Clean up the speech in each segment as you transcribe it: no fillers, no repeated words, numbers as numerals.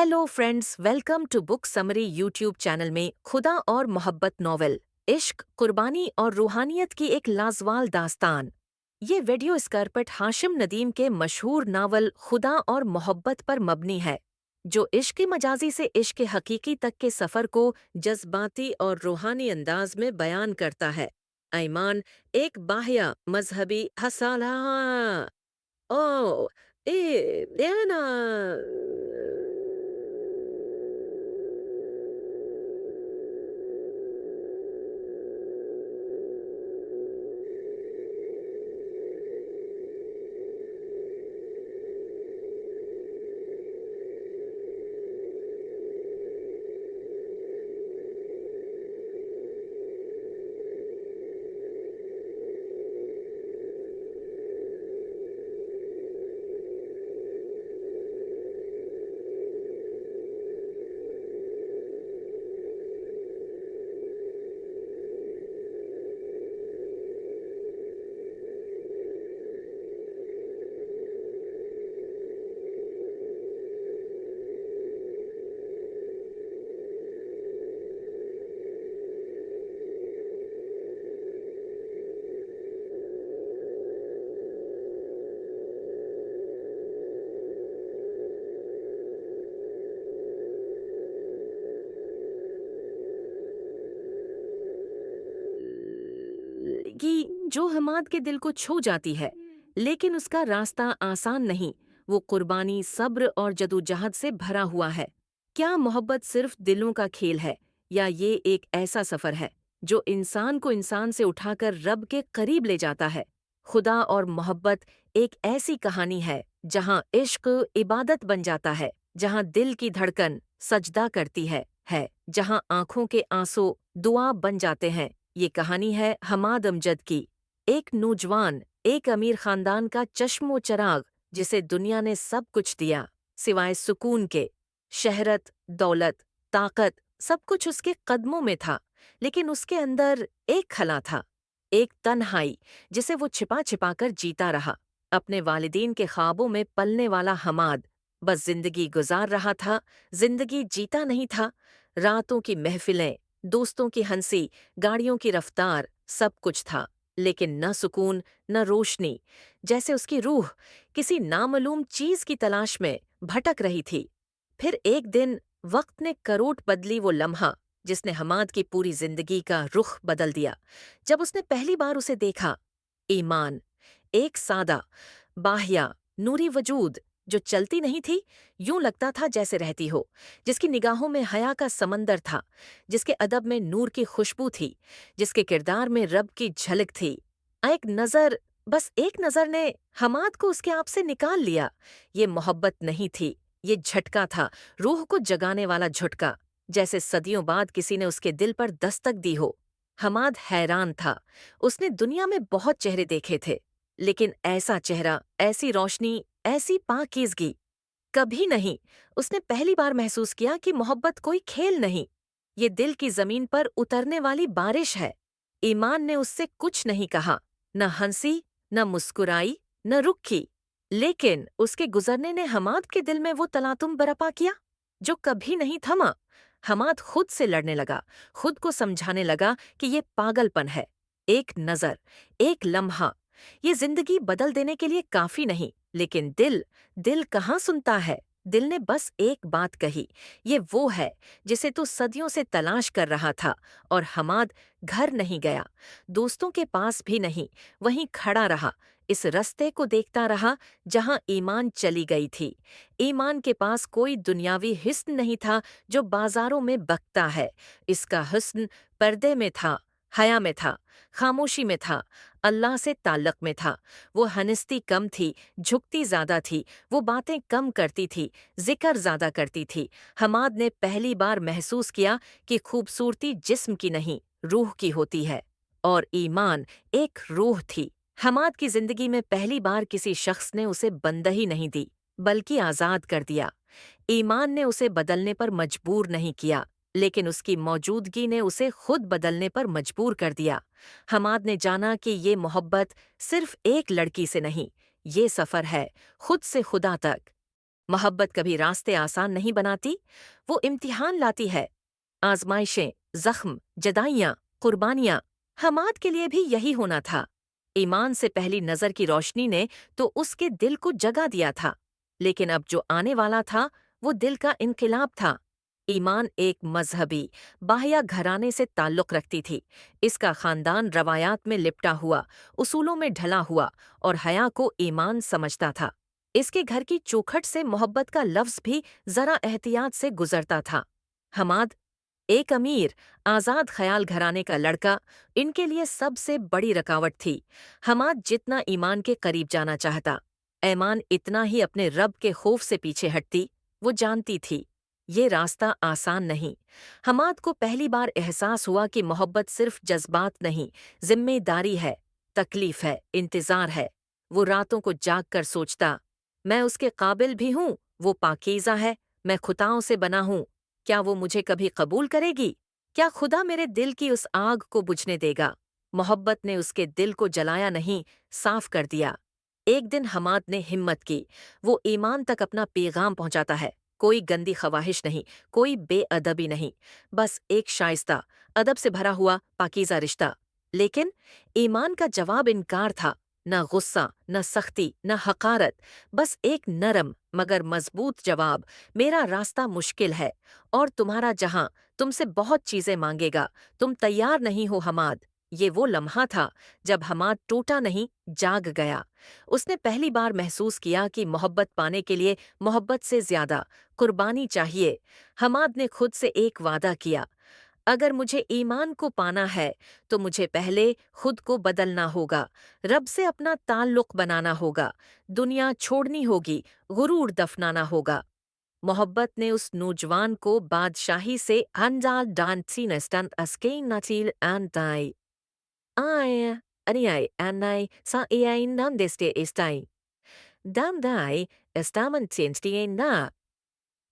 Hello friends, welcome to book summary YouTube channel में खुदा और मोहब्बत नॉवेल इश्क, कुर्बानी और रूहानियत की एक लाजवाल दास्तान। ये वीडियो स्कारपट हाशिम नदीम के मशहूर नावल खुदा और मोहब्बत पर मबनी है, जो इश्क मजाजी से इश्क हकीकी तक के सफ़र को जज्बाती और रूहानी अंदाज में बयान करता है। ऐमान एक बाह्या मजहबी हसाला ओ ए ना कि जो हमाद के दिल को छू जाती है, लेकिन उसका रास्ता आसान नहीं। वो कुर्बानी, सब्र और जदोजहद से भरा हुआ है। क्या मोहब्बत सिर्फ दिलों का खेल है, या ये एक ऐसा सफ़र है जो इंसान को इंसान से उठाकर रब के करीब ले जाता है? खुदा और मोहब्बत एक ऐसी कहानी है जहाँ इश्क इबादत बन जाता है, जहाँ दिल की धड़कन सजदा करती है, जहाँ आंखों के आंसू दुआ बन जाते हैं। ये कहानी है हमाद अमजद की, एक नौजवान, एक अमीर खानदान का चश्मो चराग, जिसे दुनिया ने सब कुछ दिया सिवाय सुकून के। शहरत, दौलत, ताकत, सब कुछ उसके कदमों में था, लेकिन उसके अंदर एक खला था, एक तन्हाई जिसे वो छिपा छिपा कर जीता रहा। अपने वालिदीन के ख्वाबों में पलने वाला हमाद बस जिंदगी गुजार रहा था, जिंदगी जीता नहीं था। रातों की महफिलें, दोस्तों की हंसी, गाड़ियों की रफ्तार, सब कुछ था, लेकिन न सुकून, न रोशनी। जैसे उसकी रूह किसी नामालूम चीज की तलाश में भटक रही थी। फिर एक दिन वक्त ने करोट बदली वो लम्हा जिसने हमाद की पूरी जिंदगी का रुख बदल दिया। जब उसने पहली बार उसे देखा, ईमान, एक सादा, बाह्या, नूरी वजूद जो चलती नहीं थी, यूं लगता था जैसे रहती हो, जिसकी निगाहों में हया का समंदर था, जिसके अदब में नूर की खुशबू थी, जिसके किरदार में रब की झलक थी। एक नजर, बस एक नजर ने हमाद को उसके आप से निकाल लिया। ये मोहब्बत नहीं थी, ये झटका था, रूह को जगाने वाला झटका, जैसे सदियों बाद किसी ने उसके दिल पर दस्तक दी हो। हमाद हैरान था। उसने दुनिया में बहुत चेहरे देखे थे, लेकिन ऐसा चेहरा, ऐसी रोशनी, ऐसी पाकीज़गी कभी नहीं। उसने पहली बार महसूस किया कि मोहब्बत कोई खेल नहीं, ये दिल की जमीन पर उतरने वाली बारिश है। ईमान ने उससे कुछ नहीं कहा, न हंसी, न मुस्कुराई, न रुखी, लेकिन उसके गुजरने ने हमाद के दिल में वो तलातुम बरपा किया जो कभी नहीं थमा। हमाद खुद से लड़ने लगा, खुद को समझाने लगा कि ये पागलपन है। एक नजर, एक लम्हा, ये जिंदगी बदल देने के लिए काफी नहीं, लेकिन दिल, दिल कहाँ सुनता है? दिल ने बस एक बात कही, ये वो है जिसे तू सदियों से तलाश कर रहा था। और हमाद घर नहीं गया, दोस्तों के पास भी नहीं, वहीं खड़ा रहा, इस रास्ते को देखता रहा जहां ईमान चली गई थी। ईमान के पास कोई दुनियावी हिस्न नहीं था जो बाजारों में बकता है। इसका हुस्न पर्दे में था, हया में था, खामोशी में था, अल्लाह से ताल्लुक में था। वो हंसती कम थी, झुकती ज्यादा थी, वो बातें कम करती थी, जिक्र ज्यादा करती थी। हमाद ने पहली बार महसूस किया कि खूबसूरती जिस्म की नहीं, रूह की होती है, और ईमान एक रूह थी। हमाद की जिंदगी में पहली बार किसी शख्स ने उसे बंदगी नहीं दी, बल्कि आजाद कर दिया। ईमान ने उसे बदलने पर मजबूर नहीं किया, लेकिन उसकी मौजूदगी ने उसे खुद बदलने पर मजबूर कर दिया। हमाद ने जाना कि ये मोहब्बत सिर्फ एक लड़की से नहीं, ये सफ़र है खुद से खुदा तक। मोहब्बत कभी रास्ते आसान नहीं बनाती, वो इम्तिहान लाती है। आजमाइशें, जख्म, जदाइयाँ, कुर्बानियाँ। हमाद के लिए भी यही होना था। ईमान से पहली नज़र की रोशनी ने तो उसके दिल को जगा दिया था, लेकिन अब जो आने वाला था वो दिल का इनकलाब था। ईमान एक मजहबी, बाह्या घराने से ताल्लुक़ रखती थी। इसका ख़ानदान रवायात में लिपटा हुआ, उसूलों में ढला हुआ और हया को ईमान समझता था। इसके घर की चौखट से मोहब्बत का लफ्ज़ भी ज़रा एहतियात से गुजरता था। हमाद, एक अमीर, आज़ाद ख़याल घराने का लड़का, इनके लिए सबसे बड़ी रुकावट थी। हमाद जितना ईमान के करीब जाना चाहता, ऐमान इतना ही अपने रब के खौफ से पीछे हटती। वो जानती थी ये रास्ता आसान नहीं। हमाद को पहली बार एहसास हुआ कि मोहब्बत सिर्फ जज्बात नहीं, जिम्मेदारी है, तकलीफ है, इंतज़ार है। वो रातों को जाग कर सोचता, मैं उसके काबिल भी हूँ, वो पाकीज़ा है, मैं खुताओं से बना हूँ। क्या वो मुझे कभी कबूल करेगी? क्या खुदा मेरे दिल की उस आग को बुझने देगा? मोहब्बत ने उसके दिल को जलाया नहीं, साफ कर दिया। एक दिन हमाद ने हिम्मत की। वो ईमान तक अपना पैगाम पहुंचाता है। कोई गंदी ख्वाहिश नहीं, कोई बेअदबी नहीं, बस एक शाइस्ता, अदब से भरा हुआ पाकीज़ा रिश्ता। लेकिन ईमान का जवाब इनकार था। न गुस्सा, न सख्ती, न हकारत, बस एक नरम मगर मजबूत जवाब, मेरा रास्ता मुश्किल है और तुम्हारा जहां तुमसे बहुत चीजें मांगेगा, तुम तैयार नहीं हो हमाद। ये वो लम्हा था जब हमाद टूटा नहीं, जाग गया। उसने पहली बार महसूस किया कि मोहब्बत पाने के लिए मोहब्बत से ज्यादा कुर्बानी चाहिए। हमाद ने खुद से एक वादा किया, अगर मुझे ईमान को पाना है तो मुझे पहले खुद को बदलना होगा, रब से अपना ताल्लुक बनाना होगा, दुनिया छोड़नी होगी, गुरूर दफनाना होगा। मोहब्बत ने उस नौजवान को बादशाही से हंजाल डांसी नस्टन अस्केन नतील एंटाई आय अनियाई एनाई सा AI नंदेस्टे इस्टाई Damdai estamen tienstien na.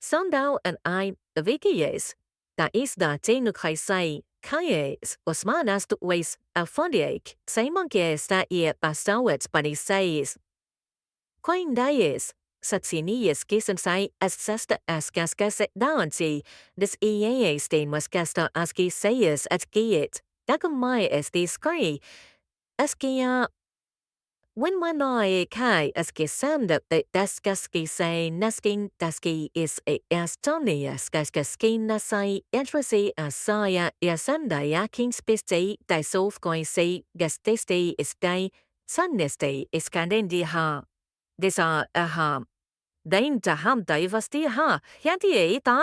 Sandau en ein wikies. Da is da tenukaisai, kayes, osmanas tu wees, alfondiek, seimonkies da ie bastauets panisais. Quain dies, satsinies kisensai as sesta as gaskase daansi, des iee stain was gasta as gisayes at giet. Dagamai es di skri, as gia when one eye kai as gesanda that daskaski say nasking daski is a astonia skaskaski nasai entrasi asaya yasanda yaking spiste disolve going say gasteste is day sunneste is kandendi ha disa aha dain taham daivasti ha yanti ta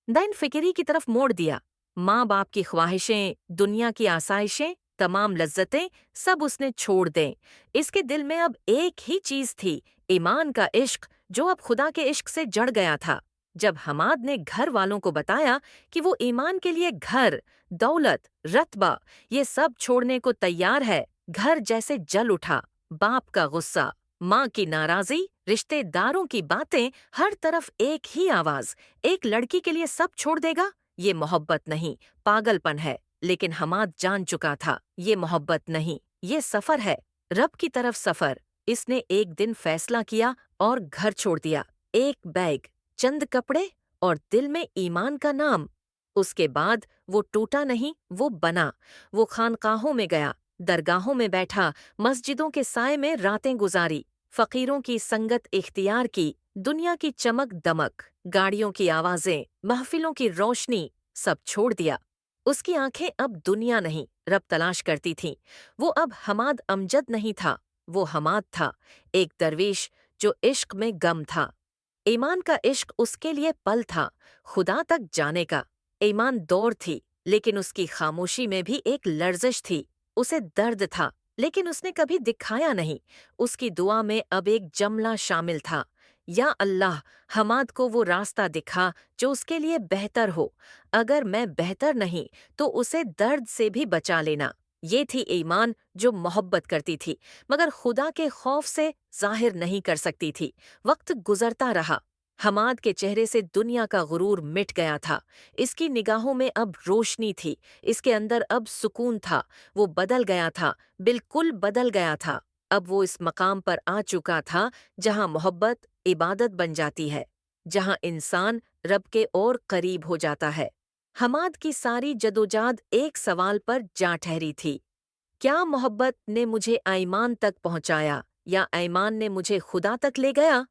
दाइन फिक्री की तरफ मोड़ दिया। माँ बाप की ख्वाहिशें, दुनिया की आसाइशें, तमाम लज्जतें सब उसने छोड़ दें। इसके दिल में अब एक ही चीज थी, ईमान का इश्क, जो अब खुदा के इश्क से जड़ गया था। जब हमाद ने घर वालों को बताया कि वो ईमान के लिए घर, दौलत, रतबा, ये सब छोड़ने को तैयार है, घर जैसे जल उठा। बाप का गुस्सा, माँ की नाराजगी, रिश्तेदारों की बातें, हर तरफ एक ही आवाज, एक लड़की के लिए सब छोड़ देगा? ये मोहब्बत नहीं, पागलपन है। लेकिन हमाद जान चुका था, ये मोहब्बत नहीं, ये सफर है, रब की तरफ सफर। इसने एक दिन फैसला किया और घर छोड़ दिया। एक बैग, चंद कपड़े और दिल में ईमान का नाम। उसके बाद वो टूटा नहीं, वो बना। वो खानकाहों में गया, दरगाहों में बैठा, मस्जिदों के साए में रातें गुजारी, फकीरों की संगत इख्तियार की, दुनिया की चमक दमक, गाड़ियों की आवाजें, महफिलों की रोशनी, सब छोड़ दिया। उसकी आंखें अब दुनिया नहीं, रब तलाश करती थीं। वो अब हमाद अमजद नहीं था, वो हमाद था, एक दरवेश जो इश्क में गम था। ईमान का इश्क उसके लिए पल था, खुदा तक जाने का। ईमान दौर थी, लेकिन उसकी खामोशी में भी एक लर्जिश थी। उसे दर्द था, लेकिन उसने कभी दिखाया नहीं। उसकी दुआ में अब एक जमला शामिल था, या अल्लाह, हमाद को वो रास्ता दिखा जो उसके लिए बेहतर हो। अगर मैं बेहतर नहीं तो उसे दर्द से भी बचा लेना। ये थी ईमान जो मोहब्बत करती थी, मगर खुदा के खौफ से जाहिर नहीं कर सकती थी। वक्त गुजरता रहा, हमाद के चेहरे से दुनिया का गुरूर मिट गया था। इसकी निगाहों में अब रोशनी थी, इसके अंदर अब सुकून था। वो बदल गया था, बिल्कुल बदल गया था। अब वो इस मकाम पर आ चुका था जहां मोहब्बत عبادت بن جاتی ہے، جہاں انسان رب کے اور قریب ہو جاتا ہے۔ حماد کی ساری جدوجہد ایک سوال پر جا ٹھہری تھی، کیا محبت نے مجھے ایمان تک پہنچایا یا ایمان نے مجھے خدا تک لے گیا؟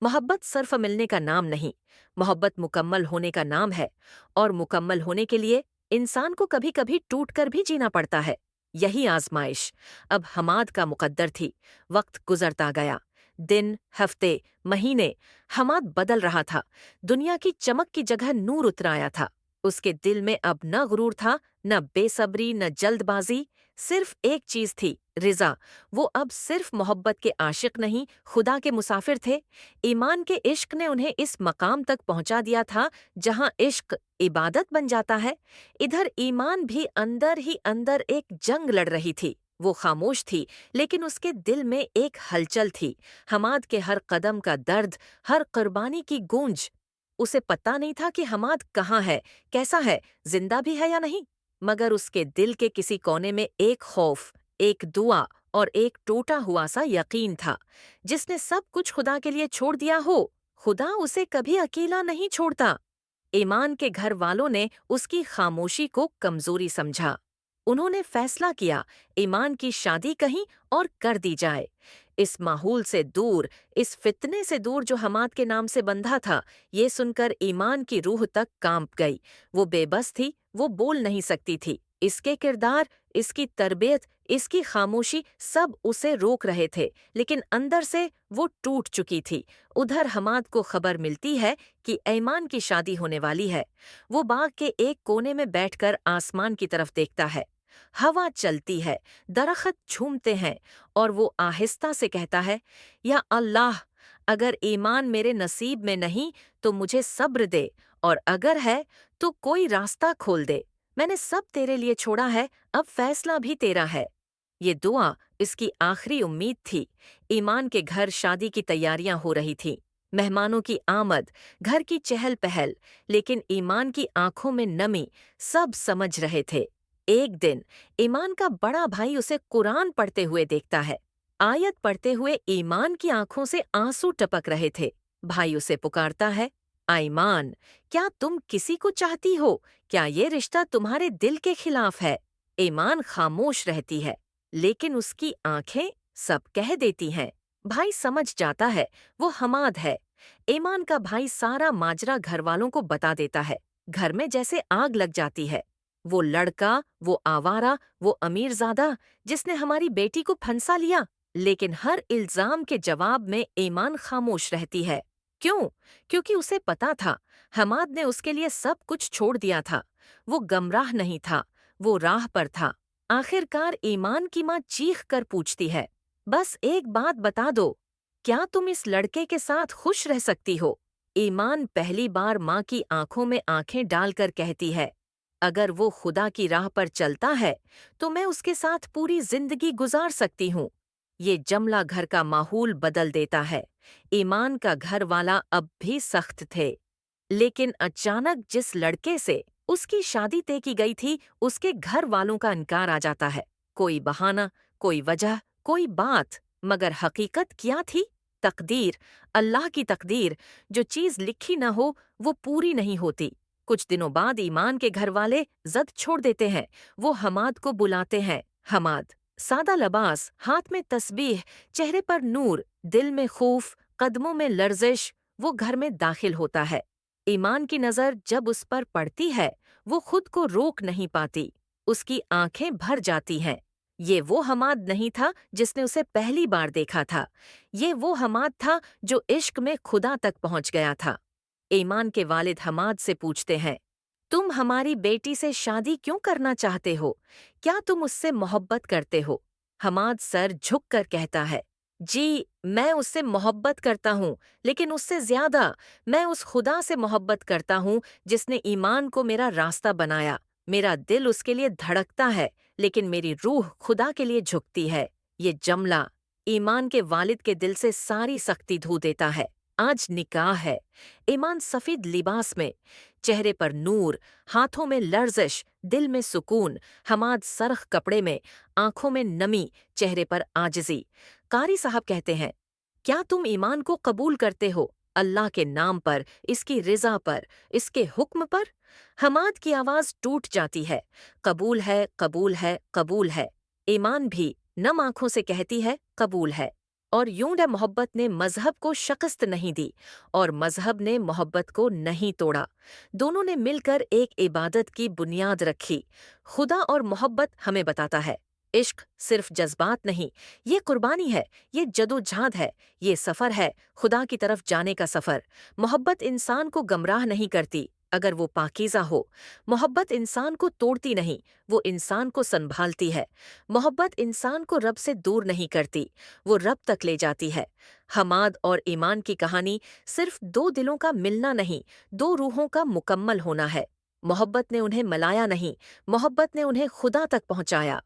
محبت صرف ملنے کا نام نہیں، محبت مکمل ہونے کا نام ہے، اور مکمل ہونے کے لیے انسان کو کبھی کبھی ٹوٹ کر بھی جینا پڑتا ہے۔ یہی آزمائش اب حماد کا مقدر تھی۔ وقت گزرتا گیا، دن، ہفتے، مہینے، حماد بدل رہا تھا۔ دنیا کی چمک کی جگہ نور اتر آیا تھا۔ اس کے دل میں اب نہ غرور تھا، نہ بے صبری، نہ جلد بازی، صرف ایک چیز تھی، رضا۔ وہ اب صرف محبت کے عاشق نہیں، خدا کے مسافر تھے۔ ایمان کے عشق نے انہیں اس مقام تک پہنچا دیا تھا جہاں عشق عبادت بن جاتا ہے۔ ادھر ایمان بھی اندر ہی اندر ایک جنگ لڑ رہی تھی۔ وہ خاموش تھی، لیکن اس کے دل میں ایک ہلچل تھی۔ حماد کے ہر قدم کا درد، ہر قربانی کی گونج۔ اسے پتہ نہیں تھا کہ حماد کہاں ہے، کیسا ہے، زندہ بھی ہے یا نہیں، مگر اس کے دل کے کسی کونے میں ایک خوف، ایک دعا اور ایک ٹوٹا ہوا سا یقین تھا۔ جس نے سب کچھ خدا کے لیے چھوڑ دیا ہو، خدا اسے کبھی اکیلا نہیں چھوڑتا۔ ایمان کے گھر والوں نے اس کی خاموشی کو کمزوری سمجھا۔ انہوں نے فیصلہ کیا، ایمان کی شادی کہیں اور کر دی جائے۔ اس ماحول سے دور، اس فتنے سے دور جو حماد کے نام سے بندھا تھا۔ یہ سن کر ایمان کی روح تک کانپ گئی۔ وہ بے بس تھی، وہ بول نہیں سکتی تھی۔ اس کے کردار، اس کی تربیت، اس کی خاموشی سب اسے روک رہے تھے، لیکن اندر سے وہ ٹوٹ چکی تھی۔ ادھر حماد کو خبر ملتی ہے کہ ایمان کی شادی ہونے والی ہے۔ وہ باغ کے ایک کونے میں بیٹھ کر آسمان کی طرف دیکھتا ہے۔ ہوا چلتی ہے، درخت جھومتے ہیں، اور وہ آہستہ سے کہتا ہے، یا اللہ، اگر ایمان میرے نصیب میں نہیں تو مجھے صبر دے، اور اگر ہے تو کوئی راستہ کھول دے۔ میں نے سب تیرے لیے چھوڑا ہے، اب فیصلہ بھی تیرا ہے۔ یہ دعا اس کی آخری امید تھی۔ ایمان کے گھر شادی کی تیاریاں ہو رہی تھیں، مہمانوں کی آمد، گھر کی چہل پہل، لیکن ایمان کی آنکھوں میں نمی۔ سب سمجھ رہے تھے۔ ایک دن ایمان کا بڑا بھائی اسے قرآن پڑھتے ہوئے دیکھتا ہے۔ آیت پڑھتے ہوئے ایمان کی آنکھوں سے آنسو ٹپک رہے تھے۔ بھائی اسے پکارتا ہے، ایمان، کیا تم کسی کو چاہتی ہو؟ کیا یہ رشتہ تمہارے دل کے خلاف ہے؟ ایمان خاموش رہتی ہے، لیکن اس کی آنکھیں سب کہہ دیتی ہیں۔ بھائی سمجھ جاتا ہے، وہ حماد ہے۔ ایمان کا بھائی سارا ماجرا گھر والوں کو بتا دیتا ہے۔ گھر میں جیسے آگ لگ جاتی ہے۔ وہ لڑکا، وہ آوارہ، وہ امیر زادہ جس نے ہماری بیٹی کو پھنسا لیا۔ لیکن ہر الزام کے جواب میں ایمان خاموش رہتی ہے۔ کیوں؟ کیونکہ اسے پتا تھا حماد نے اس کے لیے سب کچھ چھوڑ دیا تھا۔ وہ گمراہ نہیں تھا، وہ راہ پر تھا۔ آخر کار ایمان کی ماں چیخ کر پوچھتی ہے، بس ایک بات بتا دو، کیا تم اس لڑکے کے ساتھ خوش رہ سکتی ہو؟ ایمان پہلی بار ماں کی آنکھوں میں آنکھیں ڈال کر کہتی ہے، اگر وہ خدا کی راہ پر چلتا ہے تو میں اس کے ساتھ پوری زندگی گزار سکتی ہوں۔ یہ جملہ گھر کا ماحول بدل دیتا ہے۔ ایمان کا گھر والا اب بھی سخت تھے، لیکن اچانک جس لڑکے سے اس کی شادی طے کی گئی تھی، اس کے گھر والوں کا انکار آ جاتا ہے۔ کوئی بہانہ، کوئی وجہ، کوئی بات، مگر حقیقت کیا تھی؟ تقدیر، اللہ کی تقدیر۔ جو چیز لکھی نہ ہو وہ پوری نہیں ہوتی۔ کچھ دنوں بعد ایمان کے گھر والے ضد چھوڑ دیتے ہیں۔ وہ حماد کو بلاتے ہیں۔ حماد سادہ لباس، ہاتھ میں تسبیح، چہرے پر نور، دل میں خوف، قدموں میں لرزش۔ وہ گھر میں داخل ہوتا ہے۔ ایمان کی نظر جب اس پر پڑتی ہے، وہ خود کو روک نہیں پاتی۔ اس کی آنکھیں بھر جاتی ہیں۔ یہ وہ حماد نہیں تھا جس نے اسے پہلی بار دیکھا تھا۔ یہ وہ حماد تھا جو عشق میں خدا تک پہنچ گیا تھا۔ ایمان کے والد حماد سے پوچھتے ہیں، تم ہماری بیٹی سے شادی کیوں کرنا چاہتے ہو؟ کیا تم اس سے محبت کرتے ہو؟ حماد سر جھک کر کہتا ہے، جی، میں اس سے محبت کرتا ہوں، لیکن اس سے زیادہ میں اس خدا سے محبت کرتا ہوں جس نے ایمان کو میرا راستہ بنایا۔ میرا دل اس کے لیے دھڑکتا ہے، لیکن میری روح خدا کے لیے جھکتی ہے۔ یہ جملہ ایمان کے والد کے دل سے ساری سختی دھو دیتا ہے۔ آج نکاح ہے۔ ایمان سفید لباس میں، چہرے پر نور، ہاتھوں میں لرزش، دل میں سکون۔ حماد سرخ کپڑے میں، آنکھوں میں نمی، چہرے پر عاجزی۔ قاری صاحب کہتے ہیں، کیا تم ایمان کو قبول کرتے ہو اللہ کے نام پر، اس کی رضا پر، اس کے حکم پر؟ حماد کی آواز ٹوٹ جاتی ہے۔ قبول ہے، قبول ہے، قبول ہے۔ ایمان بھی نم آنکھوں سے کہتی ہے قبول ہے۔ اور یوں محبت نے مذہب کو شکست نہیں دی اور مذہب نے محبت کو نہیں توڑا۔ دونوں نے مل کر ایک عبادت کی بنیاد رکھی۔ خدا اور محبت ہمیں بتاتا ہے عشق صرف جذبات نہیں، یہ قربانی ہے، یہ جدوجہد ہے، یہ سفر ہے، خدا کی طرف جانے کا سفر۔ محبت انسان کو گمراہ نہیں کرتی اگر وہ پاکیزہ ہو۔ محبت انسان کو توڑتی نہیں، وہ انسان کو سنبھالتی ہے۔ محبت انسان کو رب سے دور نہیں کرتی، وہ رب تک لے جاتی ہے۔ حماد اور ایمان کی کہانی صرف دو دلوں کا ملنا نہیں، دو روحوں کا مکمل ہونا ہے۔ محبت نے انہیں ملایا نہیں، محبت نے انہیں خدا تک پہنچایا۔